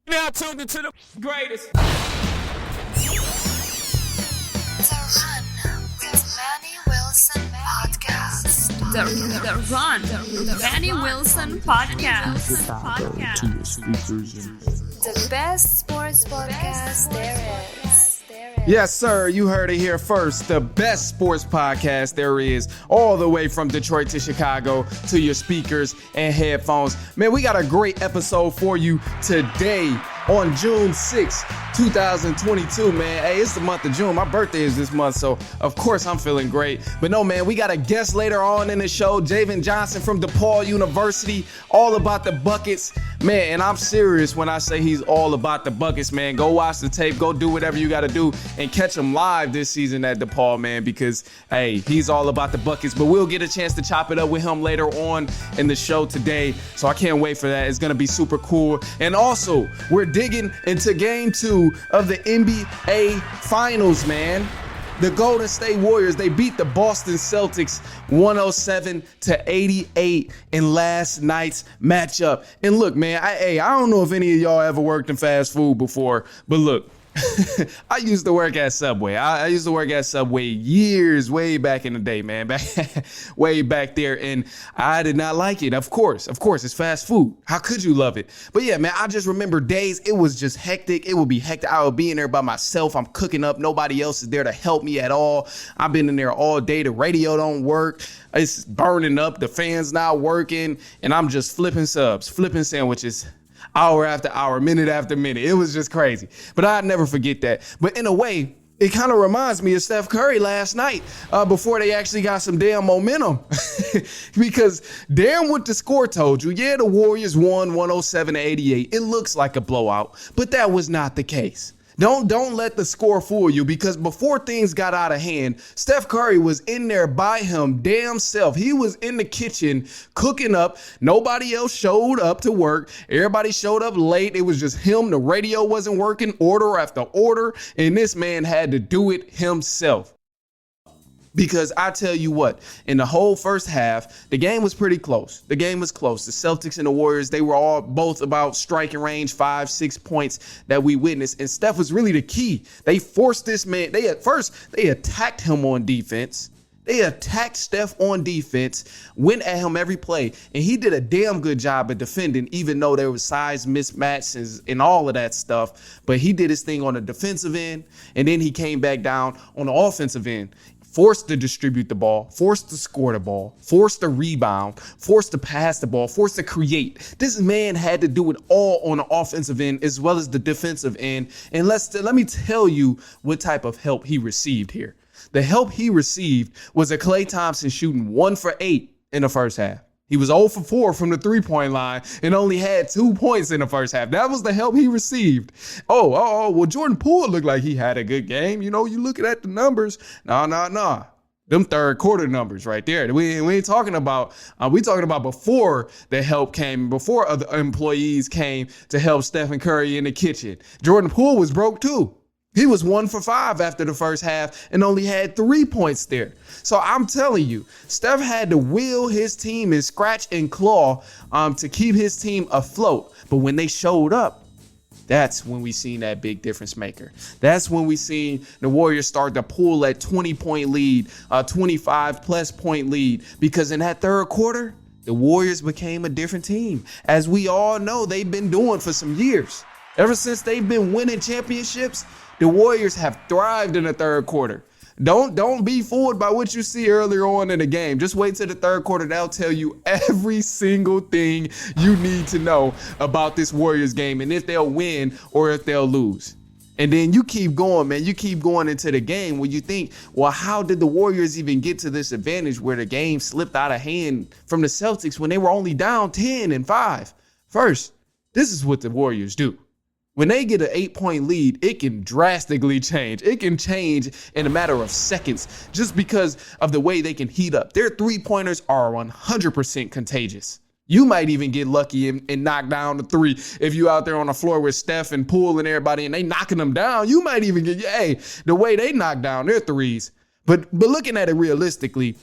Now tuned into the greatest. The Run with Manny Wilson podcast. The Run with Manny Wilson podcast. The best sports podcast there is. Yes, sir. You heard it here first. The best sports podcast there is, all the way from Detroit to Chicago to your speakers and headphones. Man, we got a great episode for you today on June 6th, 2022, man. Hey, it's the month of June. My birthday is this month, so of course I'm feeling great. But no, man, we got a guest later on in the show, Javan Johnson from DePaul University, all about the buckets. Man, and I'm serious when I say he's all about the buckets, man. Go watch the tape, go do whatever you got to do, and catch him live this season at DePaul, man, because, hey, he's all about the buckets. But we'll get a chance to chop it up with him later on in the show today, so I can't wait for that. It's going to be super cool. And also, we're digging into Game 2 of the NBA Finals, man. The Golden State Warriors, they beat the Boston Celtics 107-88 in last night's matchup. And look, man, I don't know if any of y'all ever worked in fast food before, but look, I used to work at Subway. I used to work at Subway years, way back in the day, man, way back there, and I did not like it. Of course, it's fast food. How could you love it? But yeah, man, I just remember days, it was just hectic. It would be hectic. I would be in there by myself. I'm cooking up. Nobody else is there to help me at all. I've been in there all day. The radio don't work. It's burning up. The fan's not working, and I'm just flipping subs, flipping sandwiches, hour after hour, minute after minute. It was just crazy. But I'd never forget that. But in a way, it kind of reminds me of Steph Curry last night before they actually got some damn momentum. Because damn what the score told you. Yeah, the Warriors won 107-88. It looks like a blowout, but that was not the case. Don't let the score fool you, because before things got out of hand, Steph Curry was in there by him damn self. He was in the kitchen cooking up. Nobody else showed up to work. Everybody showed up late. It was just him. The radio wasn't working, order after order, and this man had to do it himself. Because I tell you what, in the whole first half, the game was pretty close. The game was close. The Celtics and the Warriors, they were all both about striking range, 5-6 points that we witnessed. And Steph was really the key. They forced this man. They attacked him on defense. They attacked Steph on defense, went at him every play, and he did a damn good job of defending, even though there was size mismatches and all of that stuff. But he did his thing on the defensive end, and then he came back down on the offensive end. Forced to distribute the ball, forced to score the ball, forced to rebound, forced to pass the ball, forced to create. This man had to do it all on the offensive end as well as the defensive end. And let me tell you what type of help he received here. The help he received was a Klay Thompson shooting 1 for 8 in the first half. He was 0 for 4 from the three-point line and only had 2 points in the first half. That was the help he received. Well, Jordan Poole looked like he had a good game. You know, you looking at the numbers. No. Them third quarter numbers right there. We ain't talking about, we talking about before the help came, before other employees came to help Stephen Curry in the kitchen. Jordan Poole was broke too. He was 1 for 5 after the first half and only had 3 points there. So I'm telling you, Steph had to will his team and scratch and claw to keep his team afloat. But when they showed up, that's when we seen that big difference maker. That's when we seen the Warriors start to pull that 20-point lead, 25-plus point lead. Because in that third quarter, the Warriors became a different team. As we all know, they've been doing for some years. Ever since they've been winning championships, the Warriors have thrived in the third quarter. Don't be fooled by what you see earlier on in the game. Just wait till the third quarter. They'll tell you every single thing you need to know about this Warriors game and if they'll win or if they'll lose. And then you keep going, man. You keep going into the game where you think, well, how did the Warriors even get to this advantage where the game slipped out of hand from the Celtics when they were only down 10-5? First, this is what the Warriors do. When they get an 8-point lead, it can drastically change. It can change in a matter of seconds just because of the way they can heat up. Their three-pointers are 100% contagious. You might even get lucky and knock down the three. If you out there on the floor with Steph and Poole and everybody and they knocking them down, you might even get, the way they knock down their threes. But looking at it realistically,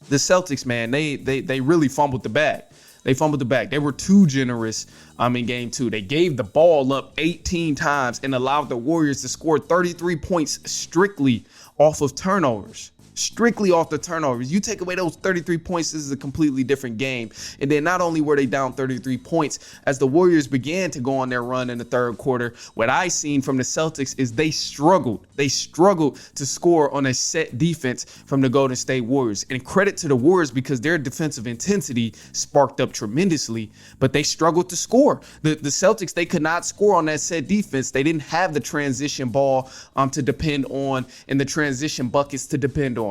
the Celtics, man, they really fumbled the bag. They fumbled the bag. They were too generous in game 2. They gave the ball up 18 times and allowed the Warriors to score 33 points strictly off of turnovers. Strictly off the turnovers. You take away those 33 points, this is a completely different game. And then not only were they down 33 points, as the Warriors began to go on their run in the third quarter, what I seen from the Celtics is they struggled. They struggled to score on a set defense from the Golden State Warriors. And credit to the Warriors because their defensive intensity sparked up tremendously, but they struggled to score. The Celtics, they could not score on that set defense. They didn't have the transition ball to depend on and the transition buckets to depend on.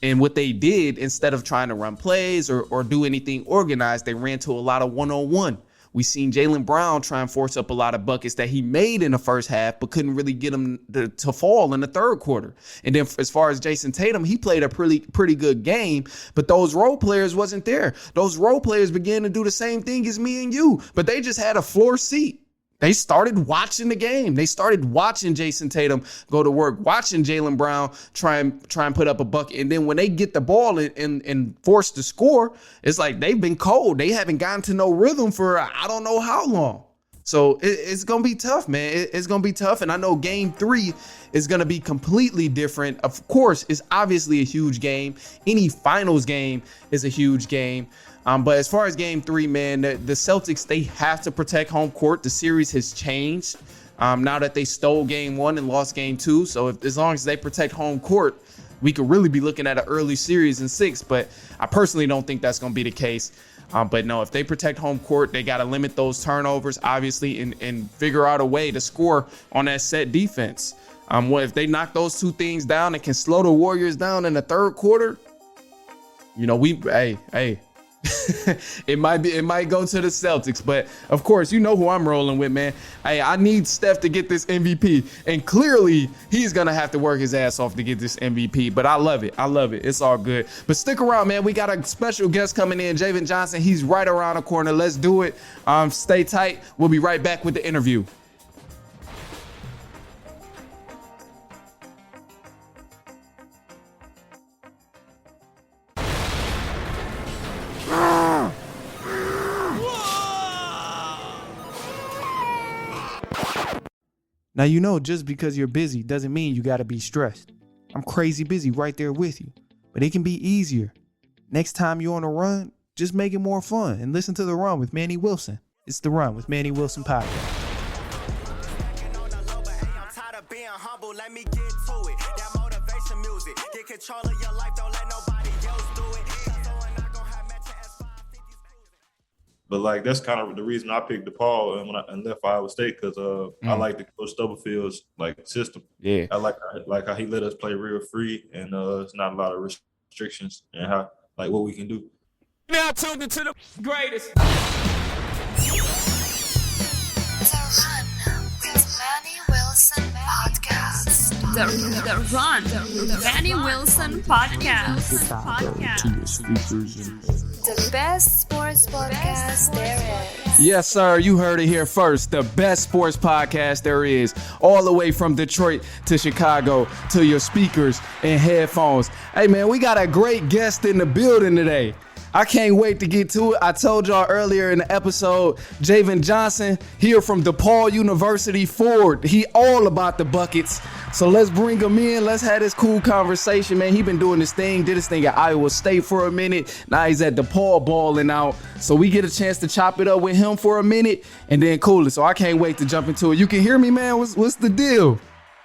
And what they did, instead of trying to run plays or do anything organized, they ran to a lot of one-on-one. We seen Jaylen Brown try and force up a lot of buckets that he made in the first half, but couldn't really get them to fall in the third quarter. And then as far as Jason Tatum, he played a pretty good game, but those role players wasn't there. Those role players began to do the same thing as me and you, but they just had a floor seat. They started watching the game. They started watching Jason Tatum go to work, watching Jaylen Brown try and put up a bucket. And then when they get the ball and forced to score, it's like they've been cold. They haven't gotten to no rhythm for I don't know how long. So it's going to be tough, man. It's going to be tough. And I know game 3 is going to be completely different. Of course, it's obviously a huge game. Any finals game is a huge game. But as far as game 3, man, the Celtics, they have to protect home court. The series has changed now that they stole game 1 and lost game 2. So as long as they protect home court, we could really be looking at an early series in 6. But I personally don't think that's going to be the case. But no, if they protect home court, they got to limit those turnovers, obviously, and figure out a way to score on that set defense. If they knock those 2 things down and can slow the Warriors down in the third quarter, you know, hey. it might go to the Celtics, but of course, you know who I'm rolling with, man. Hey, I need Steph to get this MVP, and clearly he's gonna have to work his ass off to get this MVP. But I love it. It's all good. But stick around, man. We got a special guest coming in, Javan Johnson. He's right around the corner. Let's do it. Stay tight. We'll be right back with the interview. Now, you know, just because you're busy doesn't mean you got to be stressed. I'm crazy busy right there with you, but it can be easier. Next time you're on a run, just make it more fun and listen to The Run with Manny Wilson. It's The Run with Manny Wilson podcast. But like that's kind of the reason I picked DePaul and left Iowa State because I like the Coach Stubblefield's like system. Yeah, I like how he let us play real free and it's not a lot of restrictions and how like what we can do. Now tuned into the greatest. The Run with Manny Wilson podcast. The Run, the Manny Wilson podcast. The best sports podcast there is. Yes, sir. You heard it here first. The best sports podcast there is. All the way from Detroit to Chicago to your speakers and headphones. Hey, man, we got a great guest in the building today. I can't wait to get to it. I told y'all earlier in the episode, Javan Johnson here from DePaul University Ford. He all about the buckets. So let's bring him in. Let's have this cool conversation, man. He been doing this thing, did his thing at Iowa State for a minute. Now he's at DePaul balling out. So we get a chance to chop it up with him for a minute and then cool it. So I can't wait to jump into it. You can hear me, man? What's the deal?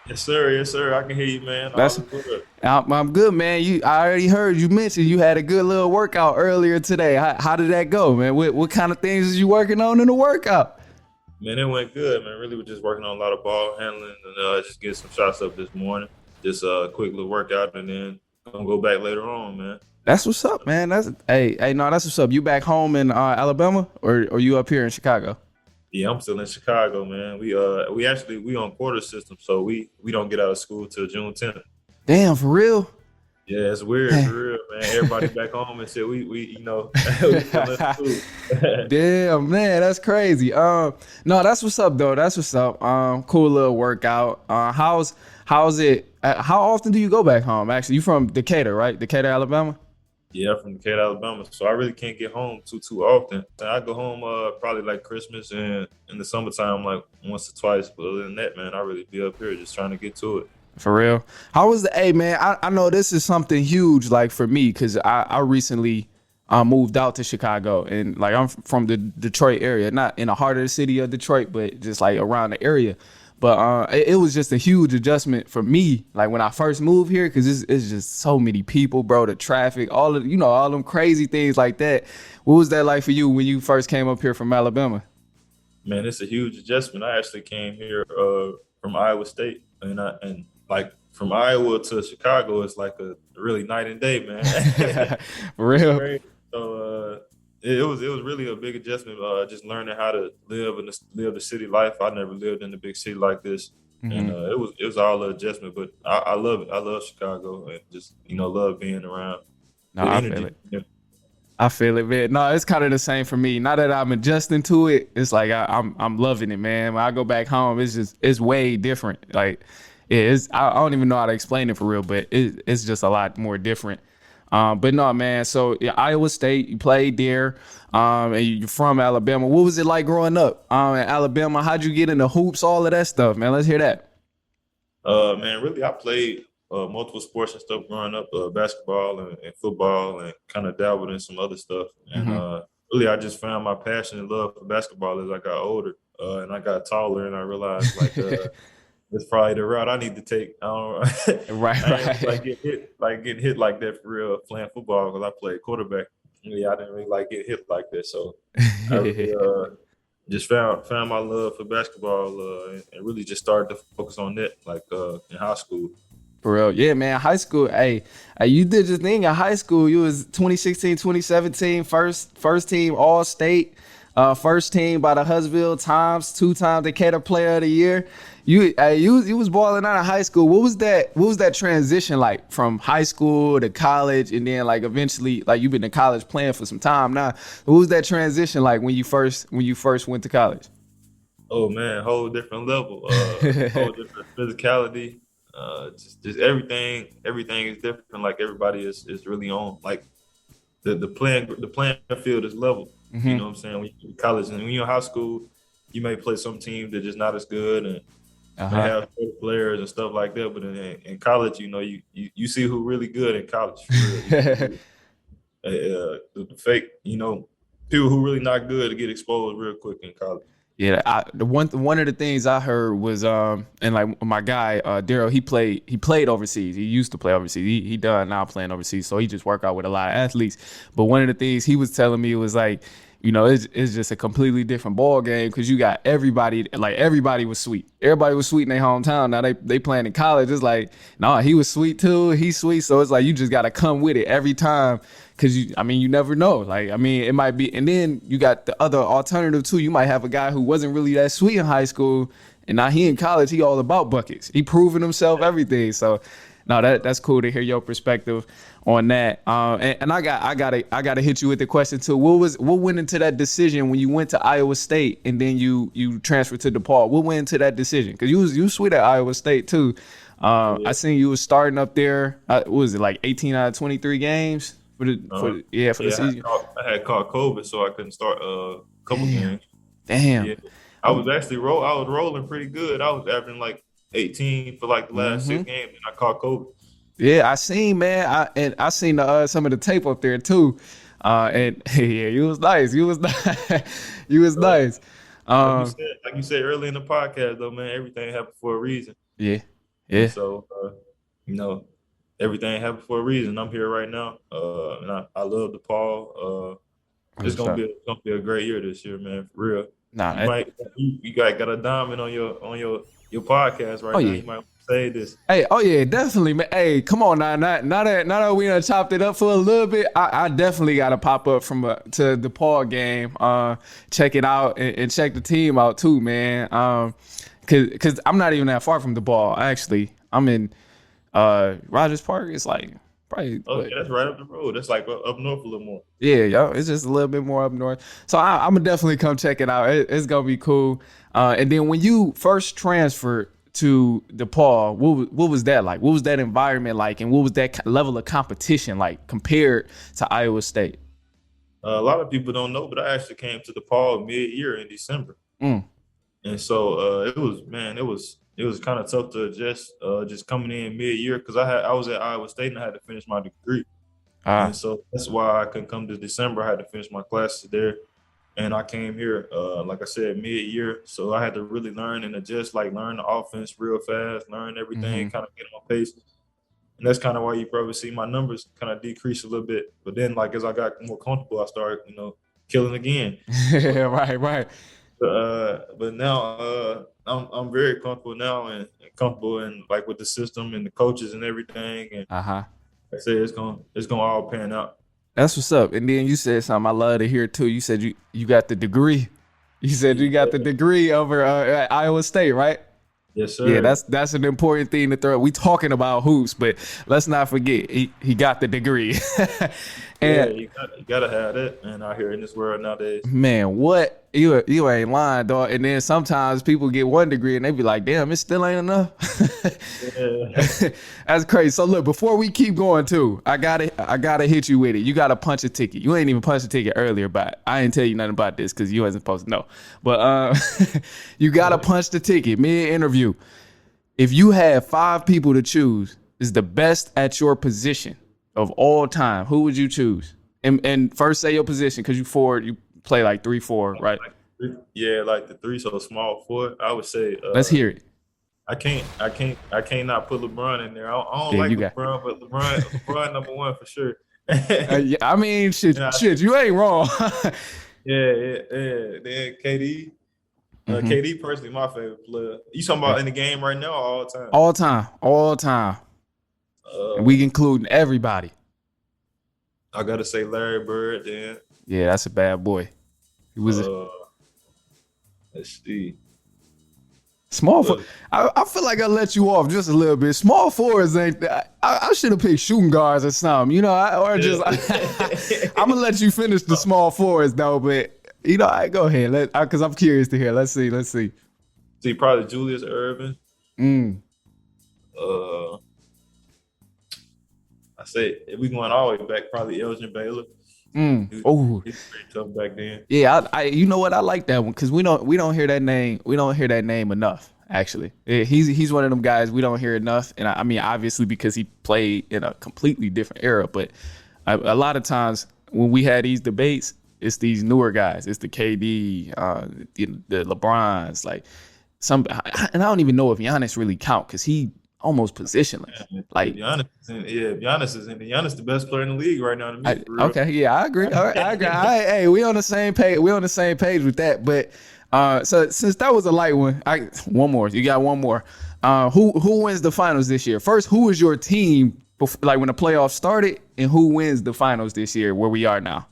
Yes, sir. Yes, sir. I can hear you, man. I'm good, man. I already heard you mention you had a good little workout earlier today. How did that go, man? What kind of things is you working on in the workout? Man, it went good, man. Really, we're just working on a lot of ball handling and just get some shots up this morning. Just a quick little workout and then gonna go back later on, man. That's what's up, man. That's what's up. You back home in Alabama or you up here in Chicago? Yeah, I'm still in Chicago, man. We on quarter system, so we don't get out of school till June 10th. Damn, for real? Yeah, it's weird, for real, man. Everybody back home and said we we Damn, man, that's crazy. No, that's what's up though. That's what's up. Cool little workout. How's it? How often do you go back home? Actually, you from Decatur, right? Decatur, Alabama? Yeah, from Decatur, Alabama. So I really can't get home too often. I go home probably like Christmas and in the summertime like once or twice. But other than that, man, I really be up here just trying to get to it. For real. How was the, hey man, I know this is something huge like for me because I recently moved out to Chicago, and like I'm from the Detroit area, not in the heart of the city of Detroit, but just like around the area. But it was just a huge adjustment for me, like when I first moved here, because it's just so many people, bro. The traffic, all of all them crazy things like that. What was that like for you when you first came up here from Alabama? Man, it's a huge adjustment. I actually came here from Iowa State, and like from Iowa to Chicago, it's like a really night and day, man. For real. Right. So it was really a big adjustment. Just learning how to live the city life. I never lived in a big city like this, and it was all an adjustment. But I love it. I love Chicago, and just love being around. No, the I energy. feel it. I feel it, man. No, it's kind of the same for me. Now that I'm adjusting to it, it's like I'm loving it, man. When I go back home, it's way different. Like I don't even know how to explain it for real, but it's just a lot more different. But no, man. So yeah, Iowa State, you played there, and you're from Alabama. What was it like growing up in Alabama? How'd you get into hoops? All of that stuff, man. Let's hear that. Man, really, I played multiple sports and stuff growing up, basketball and football, and kind of dabbled in some other stuff. And really, I just found my passion and love for basketball as I got older, and I got taller, and I realized like it's probably the route I need to take. I don't Right, I ain't right. getting hit like that for real playing football because I played quarterback. Yeah, I didn't really like getting hit like that, so I really just found my love for basketball and really just started to focus on that like in high school. For real. Yeah, man. High school. Hey, you did your thing in high school. You was 2016, 2017, first team all state, first team by the Huntsville Times, 2-time Decatur Player of the Year. You was balling out of high school. What was that transition like from high school to college, and then like eventually like you've been in college playing for some time now? What was that transition like when you first went to college? Oh man, whole different level, whole different physicality. Just everything is different. Like everybody is really on. Like the playing field is level. You know what I'm saying? When you're in college and when you're in high school, you may play some teams that just not as good and may have better players and stuff like that. But in college, you see who really good in college. For real. The fake, people who really not good to get exposed real quick in college. Yeah, one of the things I heard was and like my guy Daryl, he played overseas. He used to play overseas. He done now playing overseas, so he just work out with a lot of athletes. But one of the things he was telling me was like, it's just a completely different ball game because you got everybody. Like everybody was sweet. Everybody was sweet in their hometown. Now they playing in college. It's like, no, he was sweet too. He's sweet. So it's like you just gotta come with it every time. Cause you never know. Like, it might be, and then you got the other alternative too. You might have a guy who wasn't really that sweet in high school, and now he in college, he all about buckets. He proving himself, everything. So, no, that's cool to hear your perspective on that. And I gotta hit you with the question too. What went into that decision when you went to Iowa State and then you transferred to DePaul? What went into that decision? Cause you was sweet at Iowa State too. I seen you was starting up there. What was it, like 18 out of 23 games? For the season. I had caught COVID, so I couldn't start a couple games. Damn. Yeah. I was actually rolling pretty good. I was averaging like 18 for like the last 6 games, and I caught COVID. Yeah, I seen, man. I seen some of the tape up there too. And yeah, you was nice. You was nice. You was nice. Like you said earlier in the podcast, though, man, everything happened for a reason. Yeah. And so everything happened for a reason. I'm here right now, and I love DePaul. It's gonna be a great year this year, man. For real. Nah, you got a diamond on your podcast right now. Yeah. You might say this. Hey, oh yeah, definitely, man. Hey, come on now. Now that we done chopped it up for a little bit, I definitely got to pop up to DePaul game. Check it out and check the team out too, man. Cause I'm not even that far from DePaul. Actually, I'm in Rogers Park. It's like probably. Yeah, that's right up the road. That's like up north a little more. Yeah, yo, it's just a little bit more up north. So I'm gonna definitely come check it out. It's gonna be cool. And then when you first transferred to DePaul, what was that like? What was that environment like? And what was that level of competition like compared to Iowa State? A lot of people don't know, but I actually came to DePaul mid-year in December. And so it was kind of tough to adjust just coming in mid-year because I was at Iowa State and I had to finish my degree. And so that's why I couldn't come to December. I had to finish my classes there. And I came here, like I said, mid-year. So I had to really learn and adjust, like learn the offense real fast, learn everything, kind of get on pace. And that's kind of why you probably see my numbers kind of decrease a little bit. But then, like, as I got more comfortable, I started, killing again. Right. But now I'm very comfortable now and comfortable in like with the system and the coaches and everything. And I say it's gonna all pan out. That's what's up. And then you said something I love to hear too. You said you got the degree. You said you got the degree over at Iowa State, right? Yes, sir. Yeah, that's an important thing to throw. We talking about hoops, but let's not forget he got the degree. And you gotta have that, man, out here in this world nowadays. Man, what you ain't lying, dog. And then sometimes people get one degree and they be like, damn, it still ain't enough. That's crazy. So look, before we keep going too, I gotta hit you with it. You gotta punch a ticket. You ain't even punched a ticket earlier, but I didn't tell you nothing about this because you wasn't supposed to know. But you gotta punch the ticket mid-interview. If you had 5 people to choose, is the best at your position of all time, who would you choose? And first say your position, because you forward, you play like 3-4, right? Yeah, like the 3, so small forward. I would say. Let's hear it. I can't not put LeBron in there. I don't like LeBron, but LeBron number 1 for sure. Yeah, I mean, shit, you ain't wrong. Yeah. Then KD. KD personally my favorite player. You talking about in the game right now or all time? All time. And we including everybody. I gotta say Larry Bird then. Yeah, that's a bad boy. He was let's see. Small forward. I feel like I let you off just a little bit. Small forwards ain't. I should have picked shooting guards or something, I'm gonna let you finish the small forwards though, but I go ahead, because I'm curious to hear. Let's see. See, probably Julius Erving. I say if we going all the way back, probably Elgin Baylor. He's pretty tough back then. Yeah, I you know what, I like that one because we don't hear that name. We don't hear that name enough. Actually, he's one of them guys we don't hear enough. And I mean, obviously because he played in a completely different era. But a lot of times when we had these debates, it's these newer guys. It's the KD, the LeBrons, like and I don't even know if Giannis really count because he almost positionless. Like Giannis is the best player in the league right now to me. Okay, yeah, I agree. All right, I agree. Hey, we on the same page. We on the same page with that. But so since that was a light one, one more. You got one more. Who wins the finals this year? First, who is your team like when the playoffs started, and who wins the finals this year? Where we are now.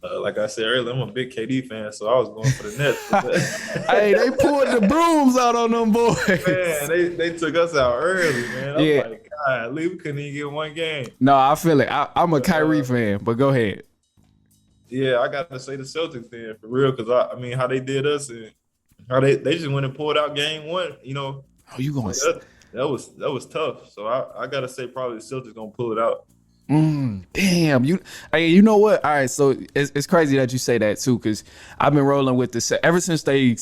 Like I said earlier, I'm a big KD fan, so I was going for the Nets. Hey, they pulled the brooms out on them boys. Man, they took us out early, man. I'm like, God, we couldn't even get one game. No, I feel it. I'm a Kyrie fan, but go ahead. Yeah, I got to say the Celtics then, for real, because I mean, how they did us and how they just went and pulled out game 1, Oh, you going? So that was tough. So I got to say probably the Celtics gonna pull it out. Damn, you know what? All right, so it's crazy that you say that too, because I've been rolling with this ever since I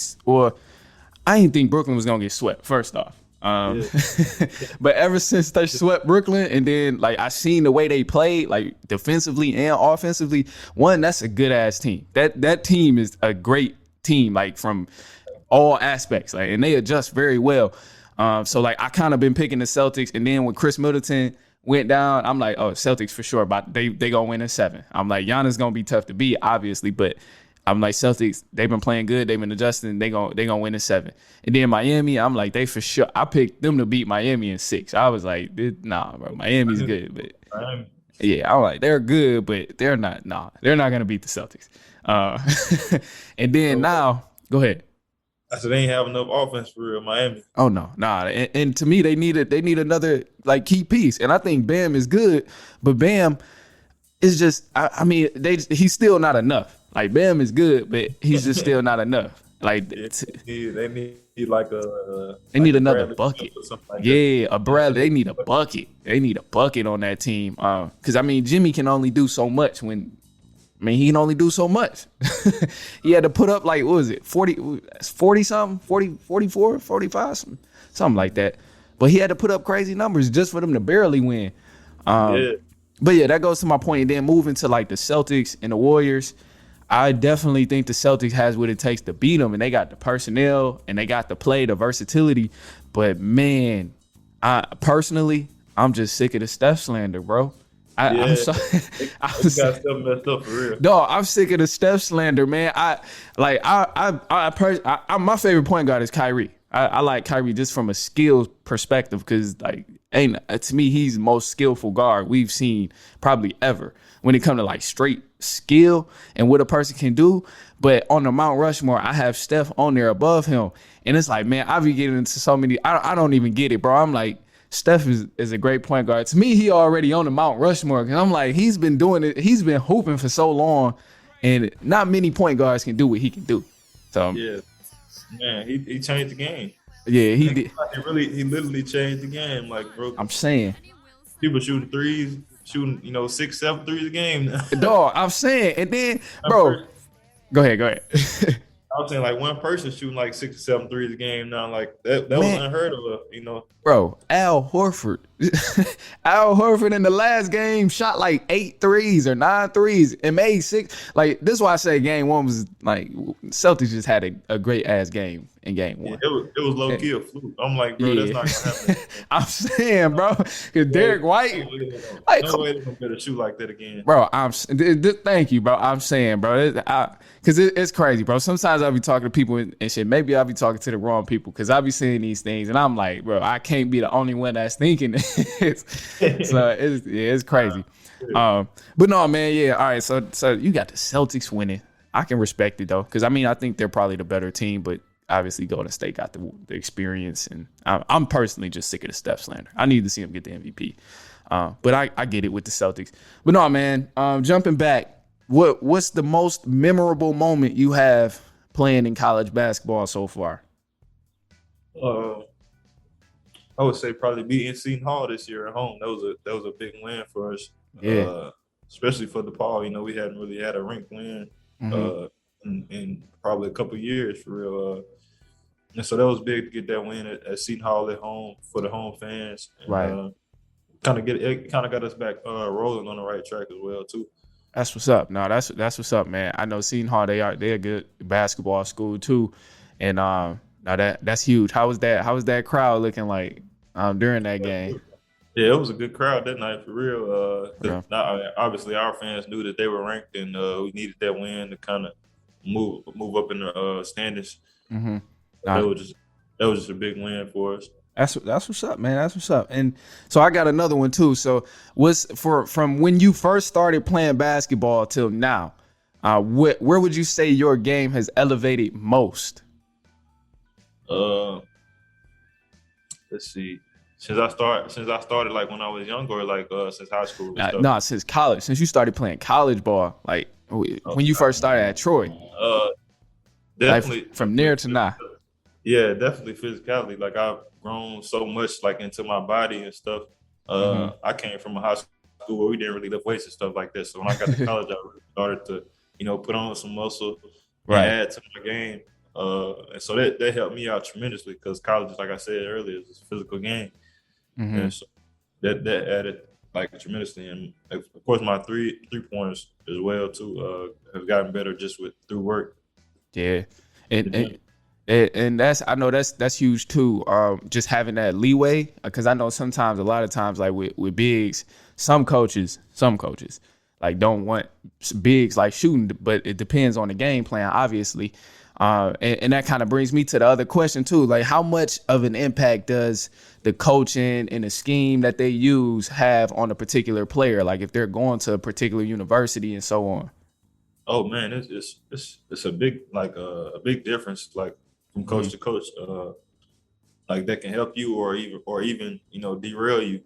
didn't think Brooklyn was gonna get swept. First off, but ever since they swept Brooklyn, and then like I seen the way they played, like defensively and offensively. One, that's a good ass team. That team is a great team, like from all aspects, like, and they adjust very well. So like I kind of been picking the Celtics, and then when Chris Middleton went down, I'm like, oh, Celtics for sure, but they gonna win in 7. I'm like, Giannis gonna be tough to beat, obviously, but I'm like, Celtics, they've been playing good, they've been adjusting, they gonna win in 7. And then Miami, I'm like, they for sure. I picked them to beat Miami in 6. I was like, nah, bro, Miami's good, but yeah, I'm like, they're good, but they're not. Nah, they're not gonna beat the Celtics. And then now, go ahead. I said they ain't have enough offense for real, Miami. Oh no, nah. And to me, they need another like key piece. And I think Bam is good, but Bam is just. I mean, he's still not enough. Like Bam is good, but he's just still not enough. Like Yeah, they need like they like need a another Bradley bucket. or something like that. Yeah, a Bradley. They need a bucket. They need a bucket on that team. Because I mean, Jimmy can only do so much he can only do so much. He had to put up like, what was it, 40 something, 40, 44, 45, something like that. But he had to put up crazy numbers just for them to barely win. Yeah. But yeah, that goes to my point. And then moving to like the Celtics and the Warriors, I definitely think the Celtics has what it takes to beat them, and they got the personnel and they got the play, the versatility. But man, I'm just sick of the Steph slander, bro. I'm sorry. They got stuff messed up for real. No, I'm sick of the Steph slander, man. My favorite point guard is Kyrie. I like Kyrie just from a skills perspective because, like, to me, he's the most skillful guard we've seen probably ever when it comes to like straight skill and what a person can do. But on the Mount Rushmore, I have Steph on there above him, and it's like, man, I be getting into so many. I don't even get it, bro. I'm like, Steph is a great point guard. To me, he already on the Mount Rushmore. And I'm like, he's been doing it. He's been hooping for so long, and not many point guards can do what he can do. So yeah, man, he changed the game. Yeah, he did. He literally changed the game. Like, bro, I'm saying, people shooting threes, shooting 6, 7 threes a game now. Dog, I'm saying, and then, bro, go ahead. I was saying, like, one person shooting like 6 or 7 threes a game now, like that was unheard of, Bro, Al Horford. Al Horford in the last game shot like 8 threes or 9 threes and made 6. Like, this is why I say game 1 was like Celtics just had a great ass game in game 1. Yeah, it was low key a fluke. I'm like, bro, that's not gonna happen. I'm saying, bro, because Derek White, no way they're gonna be able to shoot like that again. Bro, thank you, bro. I'm saying, bro, because it's crazy, bro. Sometimes I'll be talking to people and shit. Maybe I'll be talking to the wrong people because I'll be saying these things and I'm like, bro, I can't be the only one that's thinking this. So it's crazy. But no, man, yeah. All right, so you got the Celtics winning. I can respect it though, because I mean I think they're probably the better team, but obviously Golden State got the experience, and I'm personally just sick of the Steph slander. I need to see him get the MVP. But I get it with the Celtics. But no, man, jumping back, what's the most memorable moment you have playing in college basketball so far? I would say probably beating Seton Hall this year at home. That was a big win for us. Yeah. Especially for DePaul. We hadn't really had a ranked win in probably a couple of years for real. And so that was big to get that win at Seton Hall at home for the home fans. And, right. Kind of got us back rolling on the right track as well too. That's what's up. No, that's what's up, man. I know Seton Hall, they're a good basketball school too, and now that's huge. How was that crowd looking like during that game? Yeah, it was a good crowd that night for real. Obviously, our fans knew that they were ranked, and we needed that win to kind of move up in the standings. Mm-hmm. That was just a big win for us. That's what's up, man. That's what's up. And so I got another one too. So from when you first started playing basketball till now, where would you say your game has elevated most? Let's see. Since I started like when I was younger, like since high school. No, since college. Since you started playing college ball, like when you first started at Troy. Definitely like from there to now. Yeah, definitely physicality. Like I've grown so much like into my body and stuff. I came from a high school where we didn't really lift weights and stuff like that. So when I got to college, I really started to, put on some muscle and add to my game. And so that helped me out tremendously because college, like I said earlier, is a physical game. And so that added like tremendously. And of course, my three pointers as well too have gotten better just through work. Yeah, and I know that's huge too. Just having that leeway, because I know a lot of times, like with bigs, some coaches like don't want bigs like shooting, but it depends on the game plan, obviously. And that kind of brings me to the other question too. Like, how much of an impact does the coaching and the scheme that they use have on a particular player? Like if they're going to a particular university and so on. Oh man, it's a big a big difference like from coach to coach. Like that can help you or even derail you.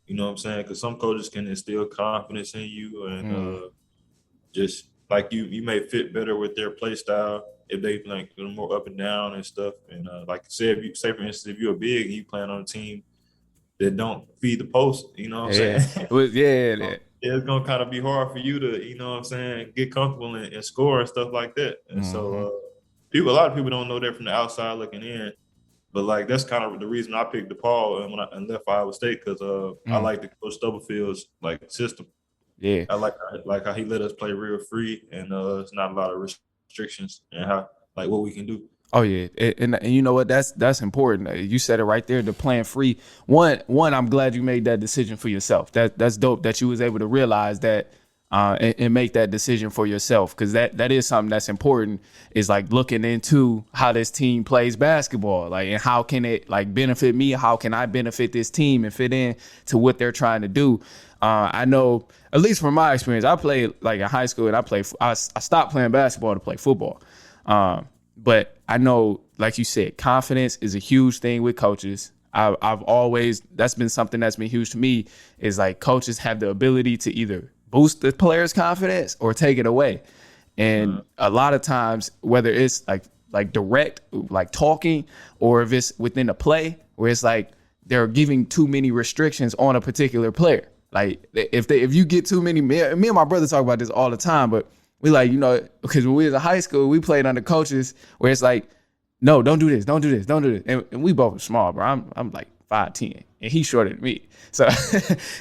You know what I'm saying? Because some coaches can instill confidence in you and just like you may fit better with their play style if they like more up and down and stuff. And like say for instance, if you're a big and you playing on a team that don't feed the post, you know what I'm saying? It's gonna kind of be hard for you to, you know what I'm saying, get comfortable and score and stuff like that. And so a lot of people don't know that from the outside looking in. But like that's kind of the reason I picked DePaul and left Iowa State, because I like the Coach Stubblefield's like system. Yeah, I like how he let us play real free, and it's not a lot of restrictions and how like what we can do. Oh yeah, and you know what? That's important. You said it right there. The playing free. One. I'm glad you made that decision for yourself. That's dope that you was able to realize that and make that decision for yourself, because that is something that's important. Is like looking into how this team plays basketball, like, and how can it like benefit me? How can I benefit this team and fit in to what they're trying to do? I know, at least from my experience, I played like in high school, and I stopped playing basketball to play football. But I know, like you said, confidence is a huge thing with coaches. I've always, that's been something that's been huge to me, is like coaches have the ability to either boost the player's confidence or take it away. And a lot of times, whether it's like direct, like talking, or if it's within a play where it's like they're giving too many restrictions on a particular player. Like if you get too many, me and my brother talk about this all the time, but we like, you know, because when we was in high school, we played under coaches where it's like, no, don't do this, don't do this, don't do this. And we both are small, bro. I'm like 5'10", and he's shorter than me. So,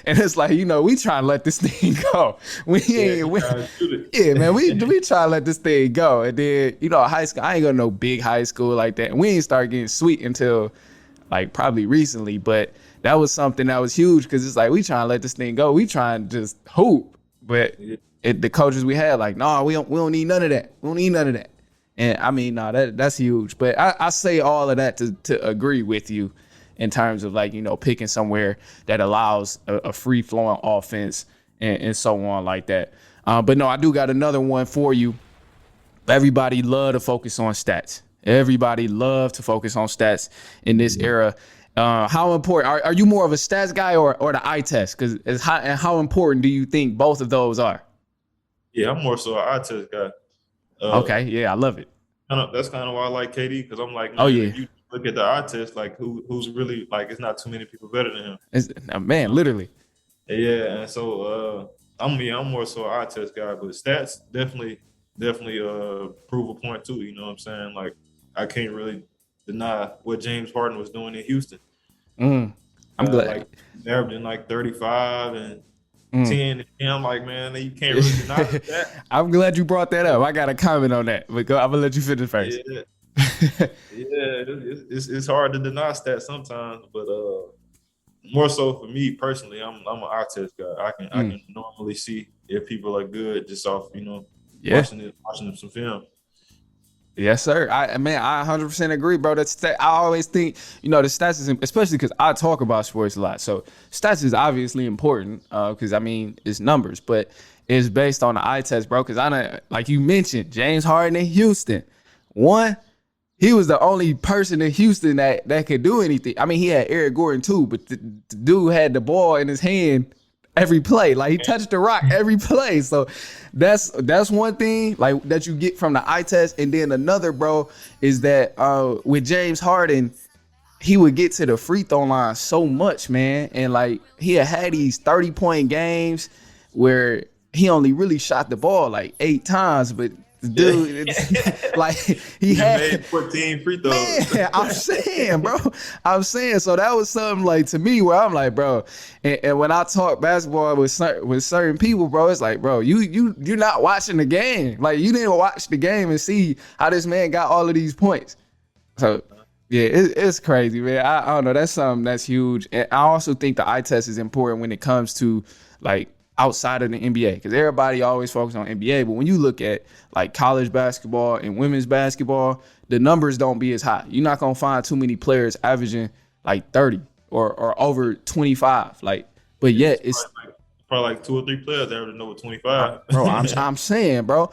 and it's like, you know, we try to let this thing go. We try to let this thing go. And then, you know, high school, I ain't go to no big high school like that. And we ain't start getting sweet until like probably recently. But that was something that was huge, because it's like, we trying to let this thing go. We trying to just hoop. But the coaches we had, like, no, we don't need none of that. We don't need none of that. And I mean, no, that's huge. But I say all of that to agree with you in terms of, like, you know, picking somewhere that allows a free flowing offense and so on like that. But no, I do got another one for you. Everybody love to focus on stats. Everybody love to focus on stats in this era. How important are you, more of a stats guy or the eye test? Because how important do you think both of those are? Yeah, I'm more so an eye test guy. Okay, yeah, I love it. That's kind of why I like KD, because I'm like, man, if you look at the eye test, like who's really, like, it's not too many people better than him. Man, literally. Yeah, and so I'm more so an eye test guy, but stats definitely prove a point too. You know what I'm saying? Like, I can't really deny what James Harden was doing in Houston. I'm glad. Like, averaging like 35 and 10. And I'm like, man, you can't really deny that. I'm glad you brought that up. I got a comment on that, but I'm gonna let you finish first. It's hard to deny stats sometimes, but more so for me personally, I'm an eye test guy. I can normally see if people are good just off, you know, watching some film. Yes, sir. I 100% agree, bro. I always think, you know, the stats is, especially because I talk about sports a lot. So stats is obviously important because, I mean, it's numbers, but it's based on the eye test, bro. Because like you mentioned, James Harden in Houston, he was the only person in Houston that could do anything. I mean, he had Eric Gordon too, but the dude had the ball in his hand every play. Like, he touched the rock every play. So that's one thing, like, that you get from the eye test. And then another, bro, is that with James Harden, he would get to the free throw line so much, man. And like, he had these 30-point games where he only really shot the ball like 8 times, but dude, like, he had made 14 free throws. Man, I'm saying, so that was something, like, to me, where I'm like, bro, and when I talk basketball with certain people, bro, it's like, bro, you're not watching the game. Like, you didn't watch the game and see how this man got all of these points. So yeah, it's crazy, man. I don't know. That's something that's huge. And I also think the eye test is important when it comes to, like, outside of the NBA, because everybody always focuses on NBA. But when you look at, like, college basketball and women's basketball, the numbers don't be as high. You're not going to find too many players averaging like 30 or over 25. Like, but yet it's probably like 2 or 3 players that know 25. Bro, I'm saying, bro.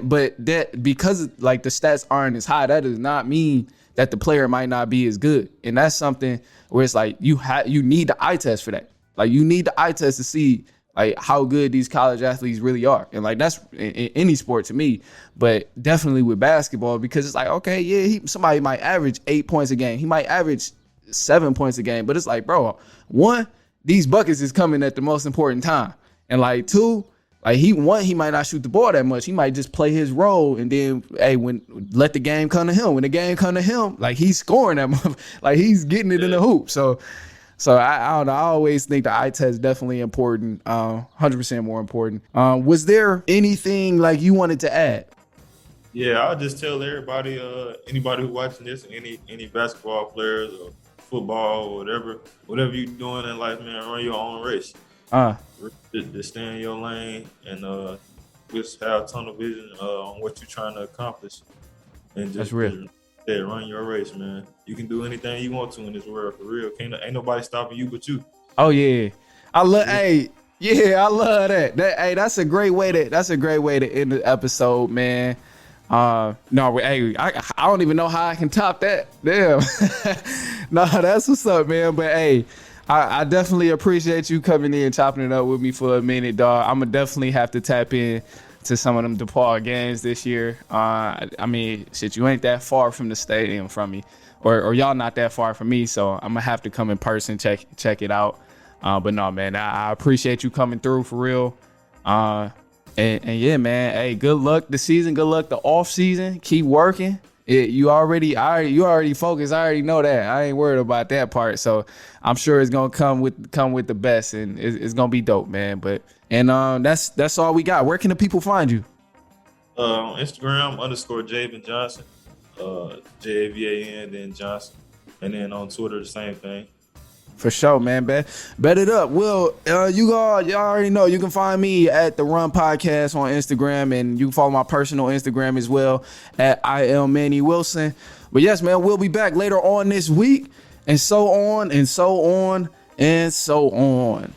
But that, because, like, the stats aren't as high, that does not mean that the player might not be as good. And that's something where it's like you need the eye test for that. Like, you need the eye test to see, like how good these college athletes really are. And like that's in any sport to me, but definitely with basketball, because it's like, okay, yeah, somebody might average 8 points a game. He might average 7 points a game, but it's like, bro, one, these buckets is coming at the most important time. And like two, like he might not shoot the ball that much. He might just play his role, and then let the game come to him. When the game come to him, like he's scoring that, like he's getting it in the hoop. So I don't know. I always think the eye test is definitely important, 100% more important. Was there anything like you wanted to add? Yeah, I'll just tell everybody, anybody who's watching this, any basketball players or football or whatever you're doing in life, man, run your own race. Just stay in your lane and just have tunnel vision on what you're trying to accomplish. And just that's real. Run your race, man. You can do anything you want to in this world, for real. Ain't nobody stopping you but you. Oh yeah, I love. I love that. That's a great way to end the episode, man. I don't even know how I can top that. Damn. No, that's what's up, man. But hey, I definitely appreciate you coming in and chopping it up with me for a minute, dog. I'm gonna definitely have to tap in to some of them DePaul games this year. I mean, shit, you ain't that far from the stadium from me, or y'all not that far from me, so I'm gonna have to come in person, check it out. But no, man, I appreciate you coming through for real. And yeah, man, hey, good luck this season. Good luck the off season. Keep working. You already focused. I already know that. I ain't worried about that part. So I'm sure it's gonna come with the best, and it's gonna be dope, man. But that's all we got. Where can the people find you? On Instagram _Javan Johnson, JAVAN then Johnson, and then on Twitter the same thing. For sure, man. Bet it up. Will, y'all already know you can find me at The Run Podcast on Instagram, and you can follow my personal Instagram as well at I am Manny Wilson. But yes, man, we'll be back later on this week, and so on and so on and so on.